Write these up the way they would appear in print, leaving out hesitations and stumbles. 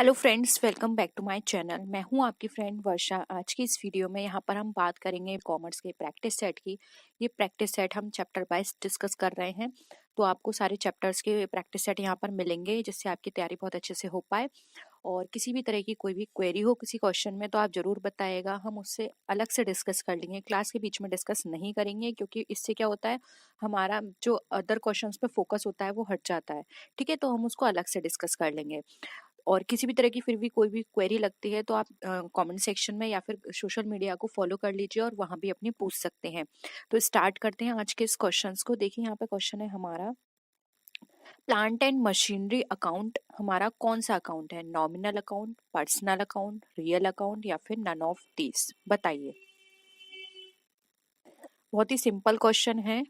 Hello friends, welcome back to my channel. मैं हूं आपकी फ्रेंड वर्षा। आज की इस वीडियो में यहाँ पर हम बात करेंगे कॉमर्स के प्रैक्टिस सेट की। ये प्रैक्टिस सेट हम चैप्टर वाइज डिस्कस कर रहे हैं, तो आपको सारे चैप्टर्स के प्रैक्टिस सेट यहाँ पर मिलेंगे, जिससे आपकी तैयारी बहुत अच्छे से हो पाए। और किसी भी तरह की कोई भी क्वेरी हो किसी क्वेश्चन में तो आप जरूर बताइएगा, हम उससे अलग से डिस्कस कर लेंगे। क्लास के बीच में डिस्कस नहीं करेंगे, क्योंकि इससे क्या होता है, हमारा जो अदर क्वेश्चंस पे फोकस होता है वो हट जाता है। ठीक है, तो हम उसको अलग से डिस्कस कर लेंगे। और किसी भी तरह की फिर भी कोई भी क्वेरी लगती है तो आप कमेंट सेक्शन में या फिर सोशल मीडिया को फॉलो कर लीजिए और वहां भी अपनी पूछ सकते हैं। तो स्टार्ट करते हैं आज के इस क्वेश्चंस को। देखिए यहाँ पे क्वेश्चन है हमारा, प्लांट एंड मशीनरी अकाउंट हमारा कौन सा अकाउंट है? Nominal account, personal account, real account या फिर नन ऑफ दीज? बताइए। बहुत ही सिंपल क्वेश्चन है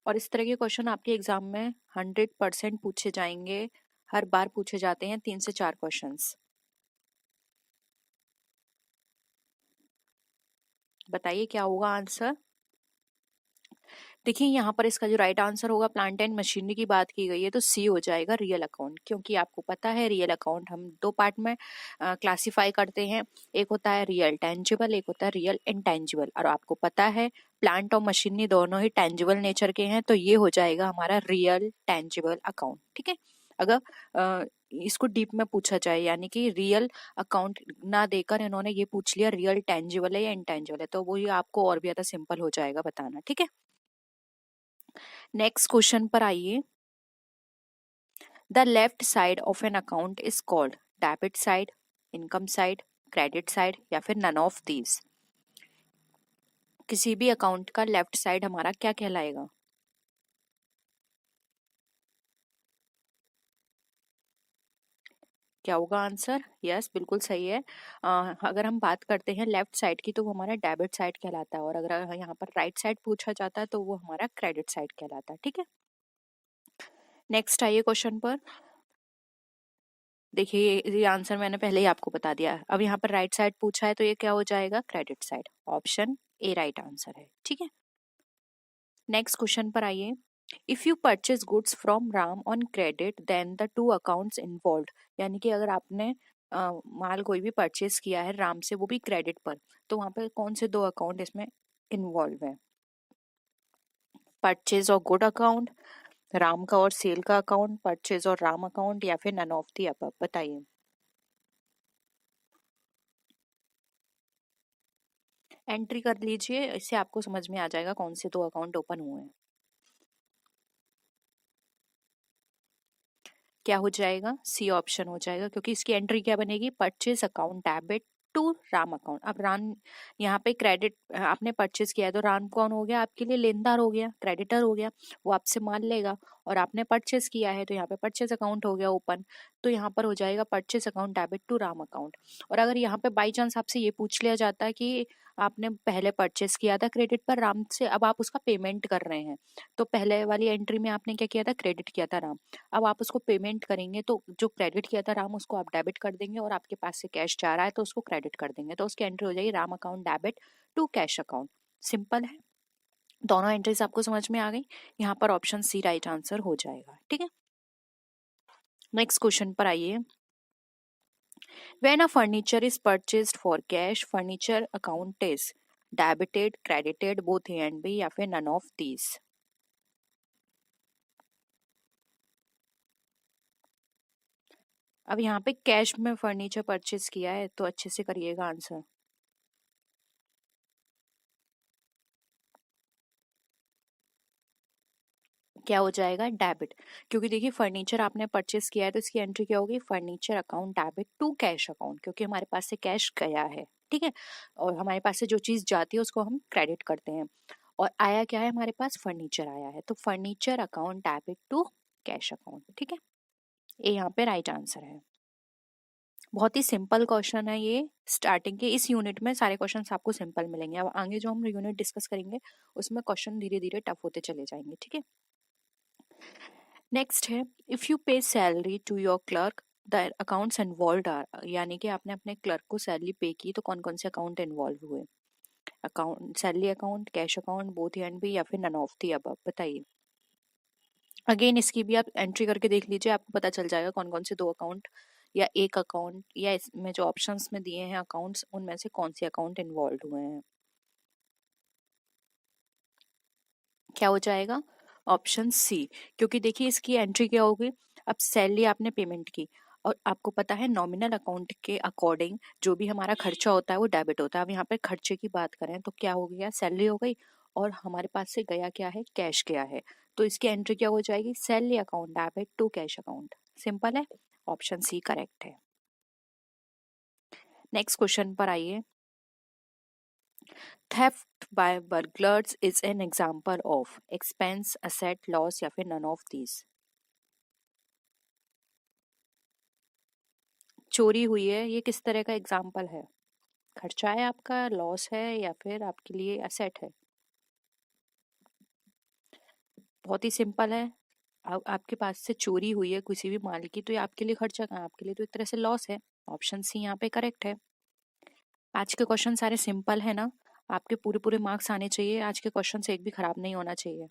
और इस तरह के क्वेश्चन आपके एग्जाम में 100% पूछे जाएंगे। हर बार पूछे जाते हैं 3 से 4 क्वेश्चंस। बताइए क्या होगा आंसर। देखिए यहाँ पर इसका जो राइट आंसर होगा, प्लांट एंड मशीनरी की बात की गई है तो सी हो जाएगा, रियल अकाउंट। क्योंकि आपको पता है रियल अकाउंट हम दो पार्ट में क्लासिफाई करते हैं। एक होता है रियल टेंजिबल, एक होता है रियल इनटेंजिबल। और आपको पता है प्लांट और मशीनरी दोनों ही टेंजिबल नेचर के हैं, तो ये हो जाएगा हमारा रियल टेंजिबल अकाउंट। ठीक है, अगर इसको डीप में पूछा जाए, यानी कि रियल अकाउंट ना देकर इन्होंने ये पूछ लिया रियल टेंजिबल है या इनटेंजिबल है, तो वो ये आपको और भी ज्यादा सिंपल हो जाएगा बताना। ठीक है, नेक्स्ट क्वेश्चन पर आइए। The left side of an account is called debit side, income side, credit side या फिर नन ऑफ दीज? किसी भी अकाउंट का लेफ्ट साइड हमारा क्या कहलाएगा? क्या होगा आंसर? यस, बिल्कुल सही है। अगर हम बात करते हैं लेफ्ट साइड की तो वो हमारा डेबिट साइड कहलाता है, और अगर यहाँ पर राइट साइड पूछा जाता है तो वो हमारा क्रेडिट साइड कहलाता है। ठीक है, नेक्स्ट आइए क्वेश्चन पर। देखिए ये आंसर मैंने पहले ही आपको बता दिया। अब यहाँ पर राइट साइड पूछा है तो ये क्या हो जाएगा? Credit side. Option A right answer है। ठीक है, नेक्स्ट क्वेश्चन पर आइए। If you purchase goods from Ram on credit then the two accounts involve, यानी कि अगर आपने माल कोई भी परचेज किया है राम से, वो भी क्रेडिट पर, तो वहां पर कौन से दो अकाउंट इसमें इन्वॉल्व है? परचेज और गुड अकाउंट, राम का और सेल का अकाउंट, परचेज और राम अकाउंट या फिर नन ऑफ दी अबव? बताइए। एंट्री कर लीजिए, इससे आपको समझ में आ जाएगा कौन से दो अकाउंट ओपन हुए हैं। क्या हो जाएगा? सी ऑप्शन हो जाएगा, क्योंकि इसकी एंट्री क्या बनेगी? Purchase account debit to Ram account. अब राम यहाँ पे क्रेडिट, आपने परचेज किया है तो राम कौन हो गया? आपके लिए लेनदार हो गया, क्रेडिटर हो गया, वो आपसे माल लेगा। और आपने परचेज किया है तो यहाँ पे परचेज अकाउंट हो गया ओपन, तो यहाँ पर हो जाएगा purchase account debit to Ram account. और अगर यहाँ पे बाई चांस आपसे ये पूछ लिया जाता है कि आपने पहले परचेज किया था क्रेडिट पर राम से, अब आप उसका पेमेंट कर रहे हैं, तो पहले वाली एंट्री में आपने क्या किया था? क्रेडिट किया था राम। अब आप उसको पेमेंट करेंगे तो जो क्रेडिट किया था राम उसको आप डेबिट कर देंगे, और आपके पास से कैश जा रहा है तो उसको क्रेडिट कर देंगे, तो उसकी एंट्री हो जाएगी Ram account debit to cash account. Simple है, दोनों एंट्रीज आपको समझ में आ गई। यहाँ पर ऑप्शन सी राइट आंसर हो जाएगा। ठीक है, नेक्स्ट क्वेश्चन पर आइए। When a furniture is purchased for cash, furniture account is debited, credited, both A and B या फिर नन ऑफ दीज? अब यहाँ पे कैश में फर्नीचर परचेज किया है तो अच्छे से करिएगा आंसर। क्या हो जाएगा? डेबिट। क्योंकि देखिए फर्नीचर आपने परचेस किया है तो इसकी एंट्री क्या होगी? Furniture account debit to cash account, क्योंकि हमारे पास से कैश गया है। ठीक है, और हमारे पास से जो चीज जाती है उसको हम क्रेडिट करते हैं, और आया क्या है? हमारे पास फर्नीचर आया है, तो furniture account debit to cash account. ठीक है, ये यहाँ पे राइट आंसर है। बहुत ही सिंपल क्वेश्चन है ये। स्टार्टिंग के इस यूनिट में सारे क्वेश्चंस आपको सिंपल मिलेंगे। अब आगे जो हम यूनिट डिस्कस करेंगे उसमें क्वेश्चन धीरे धीरे टफ होते चले जाएंगे। ठीक है, नेक्स्ट है, if you pay salary to your clerk the accounts involve are, यानी कि आपने अपने क्लर्क को सैलरी पे की तो कौन कौन से अकाउंट इन्वॉल्व हुए? Account, salary account, cash account, both and B या फिर नन ऑफ दी अबव? बताइए। अगेन इसकी भी आप एंट्री करके देख लीजिए, आपको पता चल जाएगा कौन कौन से दो अकाउंट या एक अकाउंट, या इसमें जो ऑप्शंस में दिए हैं अकाउंट्स उनमें से कौन से अकाउंट इन्वॉल्व हुए हैं? क्या हो जाएगा? Option C. क्योंकि देखिए इसकी एंट्री क्या होगी, अब सैलरी आपने पेमेंट की और आपको पता है नॉमिनल अकाउंट के अकॉर्डिंग जो भी हमारा खर्चा होता है वो डेबिट होता है। अब यहाँ पे खर्चे की बात करें तो क्या हो गया, सैलरी हो गई और हमारे पास से गया क्या है, कैश गया है। तो इसकी एंट्री क्या हो जाएगी, salary account debit to cash account. Simple है, ऑप्शन सी करेक्ट है। नेक्स्ट क्वेश्चन पर आइए। Theft by burglars is an example of expense, asset, loss या फिर नन ऑफ दीज। चोरी हुई है, ये किस तरह का एग्जाम्पल है? खर्चा है आपका, लॉस है या फिर आपके लिए असेट है? बहुत ही सिंपल है। आपके पास से चोरी हुई है किसी भी माल की तो ये आपके लिए खर्चा कहाँ, आपके लिए तो एक तरह से लॉस है। ऑप्शन सी यहाँ पे करेक्ट है। आज के क्वेश्चन सारे सिंपल है ना, आपके पूरे पूरे मार्क्स आने चाहिए, आज के क्वेश्चन से एक भी खराब नहीं होना चाहिए।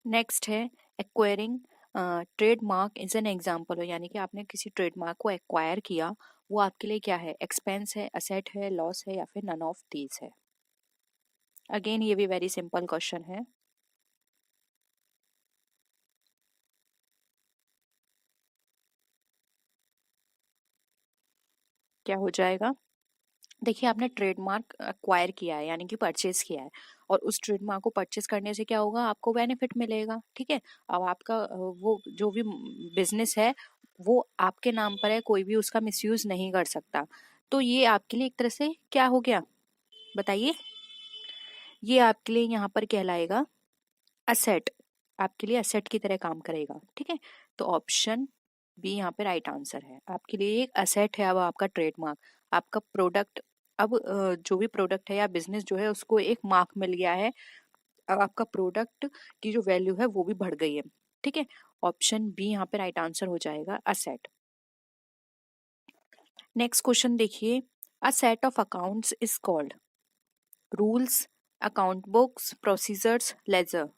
नेक्स्ट है acquiring trademark is an example हो, यानी कि आपने किसी ट्रेडमार्क को एक्वायर किया, वो आपके लिए क्या है, एक्सपेंस है, असेट है, लॉस है या फिर नन ऑफ दीज है। अगेन ये भी वेरी सिंपल क्वेश्चन है। क्या हो जाएगा, देखिए आपने ट्रेडमार्क एक्वायर किया है यानी कि परचेज किया है, और उस ट्रेडमार्क को परचेज करने से क्या होगा, आपको बेनिफिट मिलेगा। ठीक है, अब आपका वो जो भी बिजनेस है वो आपके नाम पर है, कोई भी उसका मिसयूज नहीं कर सकता। तो ये आपके लिए एक तरह से क्या हो गया, बताइए? ये आपके लिए यहाँ पर कहलाएगा असेट, आपके लिए असेट की तरह काम करेगा। ठीक है, तो ऑप्शन बी यहाँ पे राइट आंसर है। आपके लिए एक असेट है अब आपका ट्रेडमार्क, आपका प्रोडक्ट। अब जो भी प्रोडक्ट है या बिजनेस जो है उसको एक मार्क मिल गया है, अब आपका प्रोडक्ट की जो वैल्यू है वो भी बढ़ गई है। ठीक है, ऑप्शन बी यहाँ पे राइट आंसर हो जाएगा, असेट। नेक्स्ट क्वेश्चन देखिए, a set of accounts is called rules, account books, procedures, ledger.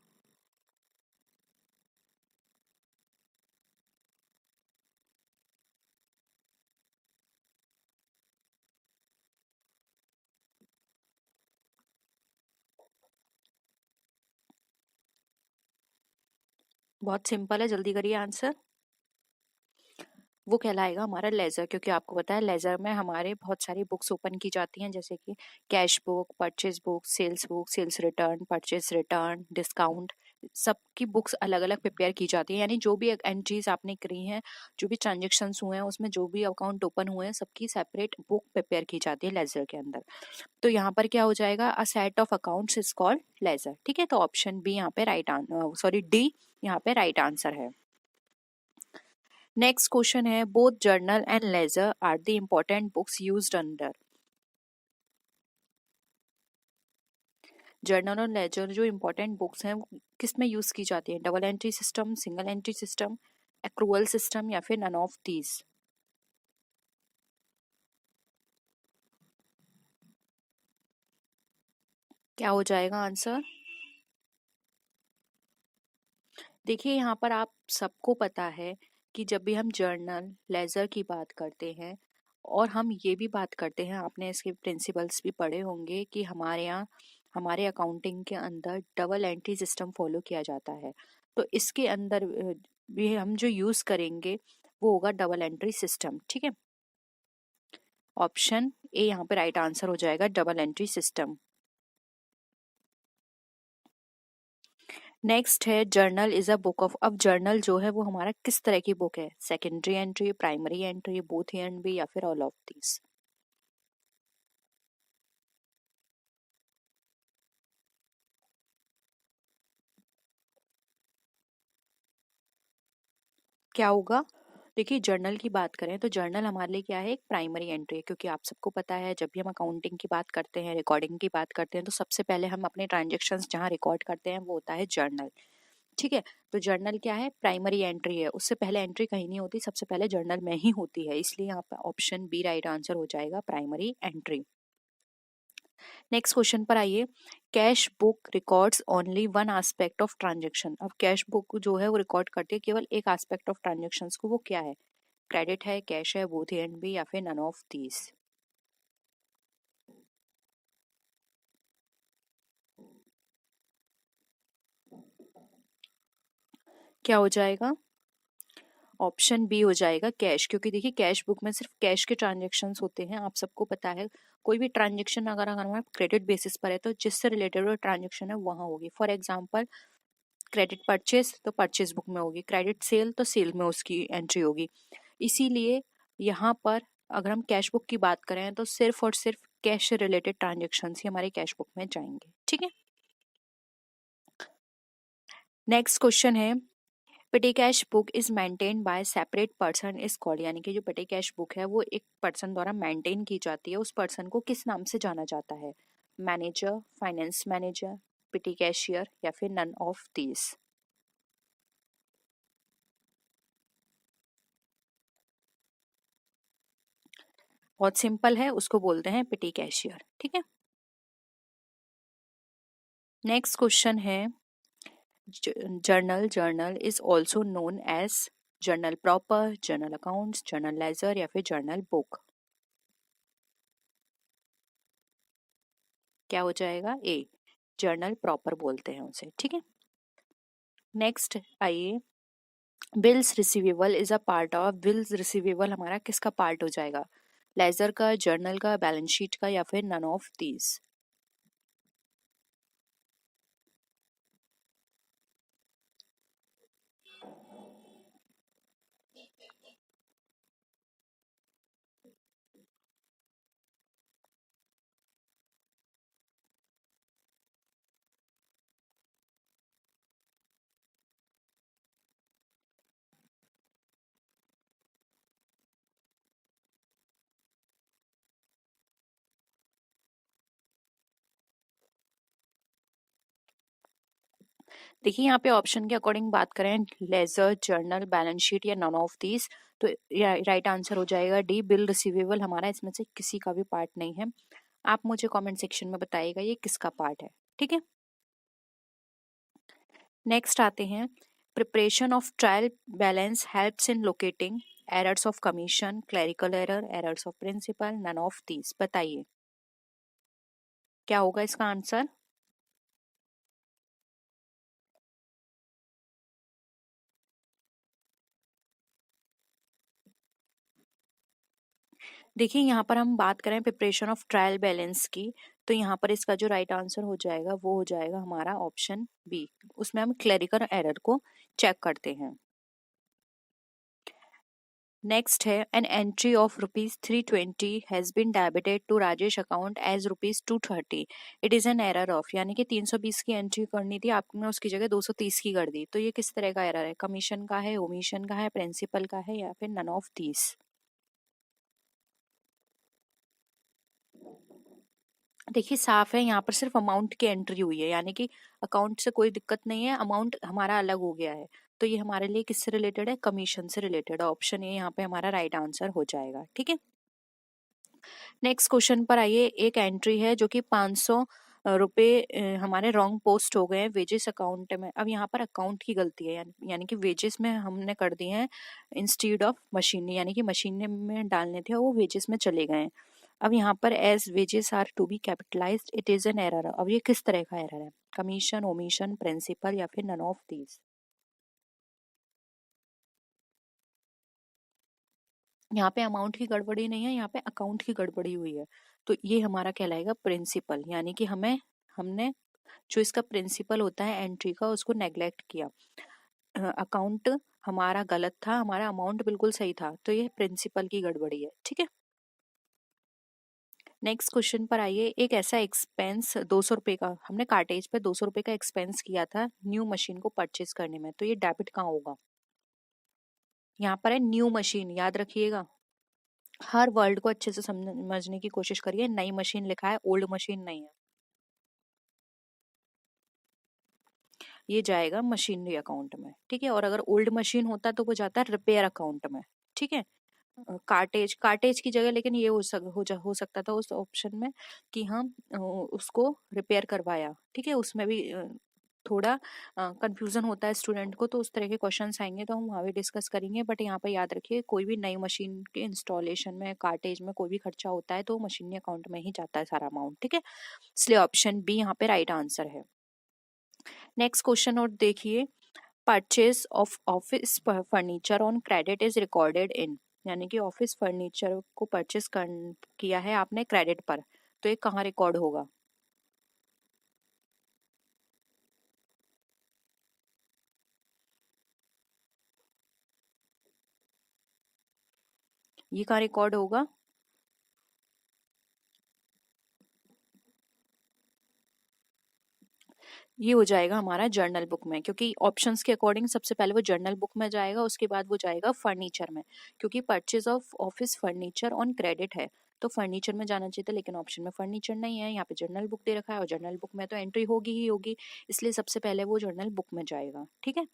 बहुत सिंपल है, जल्दी करिए आंसर। वो कहलाएगा हमारा लेजर, क्योंकि आपको पता है लेजर में हमारे बहुत सारी बुक्स ओपन की जाती हैं, जैसे कि cash book, purchase book, sales return, purchase return, discount. सबकी बुक्स अलग अलग प्रिपेयर की जाती है, यानी जो भी एंट्रीज आपने करी हैं, जो भी ट्रांजेक्शन्स हुए हैं, उसमें जो भी अकाउंट ओपन हुए हैं, सबकी सेपरेट बुक प्रिपेयर की जाती है लेजर के अंदर। तो यहाँ पर क्या हो जाएगा, अ set of accounts is called laser. ठीक है, तो ऑप्शन बी यहाँ पे राइट सॉरी डी यहाँ पे राइट आंसर है। नेक्स्ट क्वेश्चन है, both journal and ledger are the important books used under. Journal और लेजर जो इम्पोर्टेंट बुक्स हैं वो किस में यूज की जाती है, double entry system, single entry system, accrual system या फिर नन ऑफ दीज। क्या हो जाएगा आंसर? देखिए यहाँ पर आप सबको पता है कि जब भी हम जर्नल लेजर की बात करते हैं और हम ये भी बात करते हैं, आपने इसके प्रिंसिपल्स भी पढ़े होंगे कि हमारे यहाँ हमारे अकाउंटिंग के अंदर डबल एंट्री सिस्टम फॉलो किया जाता है। तो इसके अंदर भी हम जो यूज करेंगे वो होगा डबल एंट्री सिस्टम। ठीक है, ऑप्शन ए यहाँ पे राइट आंसर हो जाएगा, डबल एंट्री सिस्टम। नेक्स्ट है journal is a book of. अब जर्नल जो है वो हमारा किस तरह की बुक है, secondary entry, primary entry, both entry या फिर ऑल ऑफ दीज। क्या होगा, देखिए जर्नल की बात करें तो जर्नल हमारे लिए क्या है, एक प्राइमरी एंट्री है, क्योंकि आप सबको पता है जब भी हम अकाउंटिंग की बात करते हैं, रिकॉर्डिंग की बात करते हैं, तो सबसे पहले हम अपने ट्रांजेक्शन्स जहाँ रिकॉर्ड करते हैं वो होता है जर्नल। ठीक है, तो जर्नल क्या है, प्राइमरी एंट्री है, उससे पहले एंट्री कहीं नहीं होती, सबसे पहले जर्नल में ही होती है, इसलिए यहाँ पर ऑप्शन बी राइट आंसर हो जाएगा, प्राइमरी एंट्री। नेक्स्ट क्वेश्चन पर आइए, cash book records only one aspect of transaction. अब कैश बुक जो है वो रिकॉर्ड करती है केवल एक एस्पेक्ट ऑफ ट्रांजेक्शन्स को, वो क्या है, क्रेडिट है, कैश है, बोथ ए एंड बी, या फिर नन ऑफ दीज? क्या हो जाएगा? ऑप्शन बी हो जाएगा कैश, क्योंकि देखिए कैश बुक में सिर्फ कैश के ट्रांजेक्शन्स होते हैं, आप सबको पता है। कोई भी ट्रांजेक्शन अगर हमारा क्रेडिट बेसिस पर है तो जिससे रिलेटेड वो ट्रांजेक्शन है वहाँ होगी। फॉर एग्जांपल क्रेडिट परचेज तो परचेज बुक में होगी, क्रेडिट सेल तो सेल में उसकी एंट्री होगी। इसीलिए यहाँ पर अगर हम कैश बुक की बात करें तो सिर्फ और सिर्फ कैश से रिलेटेड ट्रांजेक्शन ही हमारे कैश बुक में जाएंगे। ठीक है, नेक्स्ट क्वेश्चन है पेटी cash book is maintain by separate person is called, यानी कि जो पेटी कैश बुक है वो एक पर्सन द्वारा मेंटेन की जाती है, उस पर्सन को किस नाम से जाना जाता है? Manager, finance manager, petty cashier, या फिर नन ऑफ दीज? बहुत सिंपल है, उसको बोलते हैं पेटी कैशियर। ठीक है, नेक्स्ट क्वेश्चन है journal is also known as journal proper, journal accounts, journal ledger, या फिर जर्नल बुक? क्या हो जाएगा? ए, जर्नल प्रॉपर बोलते हैं उसे। ठीक है, नेक्स्ट आइए, bills receivable is a part of, bills receivable हमारा किसका पार्ट हो जाएगा? लेजर का, जर्नल का, बैलेंस शीट का, या फिर नन ऑफ दीज? देखिए यहाँ पे ऑप्शन के अकॉर्डिंग बात करें, लेजर, जर्नल, बैलेंस शीट, या नन ऑफ दीज, तो राइट आंसर हो जाएगा डी, बिल रिसीवेबल हमारा इसमें से किसी का भी पार्ट नहीं है। आप मुझे कमेंट सेक्शन में बताइएगा ये किसका पार्ट है। ठीक है, नेक्स्ट आते हैं, preparation of trial balance helps in locating errors of commission, clerical error, errors of principle, none of these? बताइए क्या होगा इसका आंसर? देखिए यहाँ पर हम बात करें प्रिपरेशन ऑफ ट्रायल बैलेंस की, तो यहाँ पर इसका जो राइट आंसर हो जाएगा वो हो जाएगा हमारा ऑप्शन बी, उसमें हम क्लरिकल एरर को चेक करते हैं। नेक्स्ट है, an entry of ₹320 has been debited to Rajesh account as ₹230, it is an error of, यानी कि 320 की एंट्री करनी थी आपने, उसकी जगह 230 की कर दी, तो ये किस तरह का एरर है? कमीशन का है, ओमिशन का है, प्रिंसिपल का है, या फिर नन ऑफ दीज? देखिए साफ है, यहाँ पर सिर्फ अमाउंट की एंट्री हुई है, यानी कि अकाउंट से कोई दिक्कत नहीं है, अमाउंट हमारा अलग हो गया है, तो ये हमारे लिए किससे रिलेटेड है? कमीशन से रिलेटेड है। ऑप्शन ए यहाँ पे हमारा राइट आंसर हो जाएगा। ठीक है, नेक्स्ट क्वेश्चन पर आइए, एक एंट्री है जो कि 500 रुपये हमारे रॉन्ग पोस्ट हो गए हैं वेजेस अकाउंट में। अब यहाँ पर अकाउंट की गलती है, यानी कि वेजेस में हमने कर दिए हैं इंस्टीड ऑफ मशीनरी, यानी कि मशीनरी में डालने थे वो वेजेस में चले गए हैं। अब यहाँ पर as wages are to be capitalised it is an error, अब ये किस तरह का एरर है? कमीशन, ओमिशन, प्रिंसिपल, या फिर नन ऑफ दीज? यहाँ पे अमाउंट की गड़बड़ी नहीं है, यहाँ पे अकाउंट की गड़बड़ी हुई है, तो ये हमारा कहलाएगा प्रिंसिपल, यानी कि हमने जो इसका प्रिंसिपल होता है एंट्री का उसको नेग्लेक्ट किया। अकाउंट हमारा गलत था, हमारा अमाउंट बिल्कुल सही था, तो ये प्रिंसिपल की गड़बड़ी है। ठीक है, नेक्स्ट क्वेश्चन पर आइए, एक ऐसा एक्सपेंस 200 रुपये का, हमने कार्टेज पे 200 रुपये का एक्सपेंस किया था न्यू मशीन को परचेज करने में, तो ये डेबिट कहाँ होगा? यहाँ पर है न्यू मशीन, याद रखिएगा, हर वर्ड को अच्छे से समझने की कोशिश करिए, नई मशीन लिखा है, ओल्ड मशीन नहीं है। ये जाएगा मशीनरी अकाउंट में। ठीक है, और अगर ओल्ड मशीन होता तो वो जाता है रिपेयर अकाउंट में। ठीक है, कार्टेज की जगह लेकिन ये हो सकता था उस ऑप्शन में कि हम उसको रिपेयर करवाया। ठीक है, उसमें भी थोड़ा कंफ्यूजन होता है स्टूडेंट को, तो उस तरह के क्वेश्चंस आएंगे तो हम वहाँ भी डिस्कस करेंगे। बट यहाँ पर याद रखिए, कोई भी नई मशीन के इंस्टॉलेशन में, कार्टेज में कोई भी खर्चा होता है तो मशीनी अकाउंट में ही जाता है सारा अमाउंट, ठीक है। इसलिए ऑप्शन बी यहाँ पे राइट आंसर है। नेक्स्ट क्वेश्चन और देखिए, purchase of office furniture on credit is recorded in, यानी कि ऑफिस फर्नीचर को परचेज किया है आपने क्रेडिट पर, तो ये कहाँ रिकॉर्ड होगा? ये कहाँ रिकॉर्ड होगा? ये हो जाएगा हमारा जर्नल बुक में, क्योंकि ऑप्शंस के अकॉर्डिंग सबसे पहले वो जर्नल बुक में जाएगा, उसके बाद वो जाएगा फर्नीचर में, क्योंकि purchase of office furniture on credit है तो फर्नीचर में जाना चाहिए था, लेकिन ऑप्शन में फर्नीचर नहीं है, यहाँ पे जर्नल बुक दे रखा है और जर्नल बुक में तो एंट्री होगी ही होगी, इसलिए सबसे पहले वो जर्नल बुक में जाएगा, ठीक है।